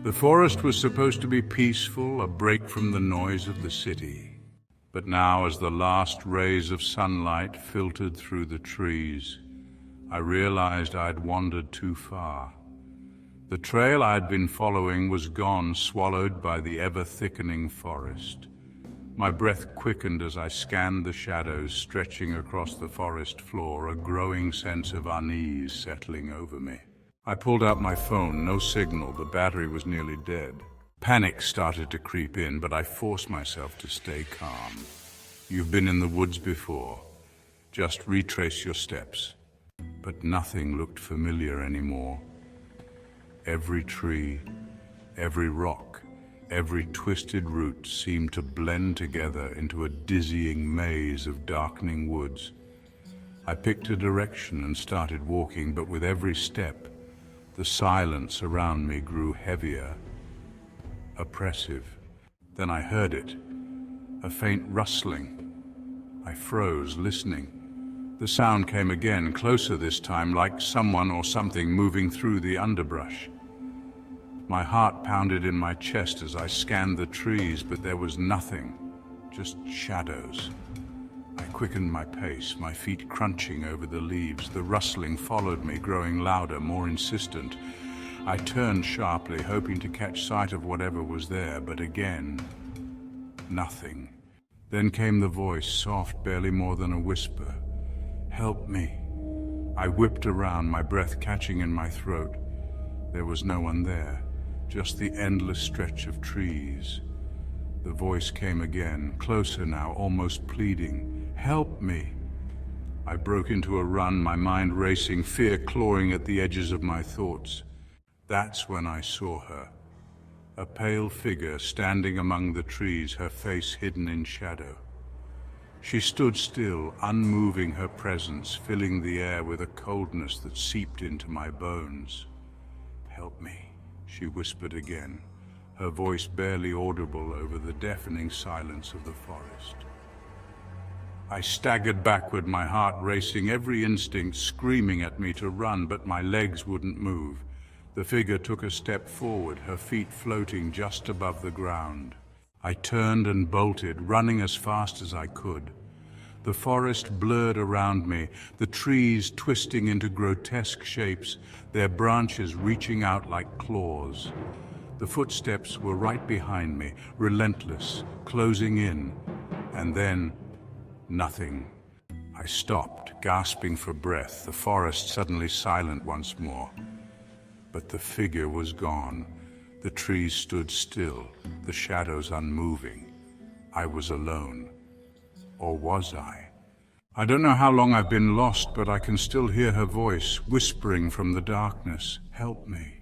The forest was supposed to be peaceful, a break from the noise of the city. But now, as the last rays of sunlight filtered through the trees, I realized I'd wandered too far. The trail I'd been following was gone, swallowed by the ever-thickening forest. My breath quickened as I scanned the shadows stretching across the forest floor, a growing sense of unease settling over me. I pulled out my phone, no signal, the battery was nearly dead. Panic started to creep in, but I forced myself to stay calm. You've been in the woods before. Just retrace your steps. But nothing looked familiar anymore. Every tree, every rock, every twisted root seemed to blend together into a dizzying maze of darkening woods. I picked a direction and started walking, but with every step, the silence around me grew heavier, oppressive. Then I heard it, a faint rustling. I froze, listening. The sound came again, closer this time, like someone or something moving through the underbrush. My heart pounded in my chest as I scanned the trees, but there was nothing, just shadows. I quickened my pace, my feet crunching over the leaves. The rustling followed me, growing louder, more insistent. I turned sharply, hoping to catch sight of whatever was there, but again, nothing. Then came the voice, soft, barely more than a whisper. "Help me." I whipped around, my breath catching in my throat. There was no one there, just the endless stretch of trees. The voice came again, closer now, almost pleading. "Help me." I broke into a run, my mind racing, fear clawing at the edges of my thoughts. That's when I saw her. A pale figure standing among the trees, her face hidden in shadow. She stood still, unmoving, her presence filling the air with a coldness that seeped into my bones. "Help me," she whispered again, her voice barely audible over the deafening silence of the forest. I staggered backward, my heart racing, every instinct screaming at me to run, but my legs wouldn't move. The figure took a step forward, her feet floating just above the ground. I turned and bolted, running as fast as I could. The forest blurred around me, the trees twisting into grotesque shapes, their branches reaching out like claws. The footsteps were right behind me, relentless, closing in, and then nothing. I stopped, gasping for breath, the forest suddenly silent once more. But the figure was gone. The trees stood still, the shadows unmoving. I was alone. Or was I? I don't know how long I've been lost, but I can still hear her voice, whispering from the darkness, "Help me."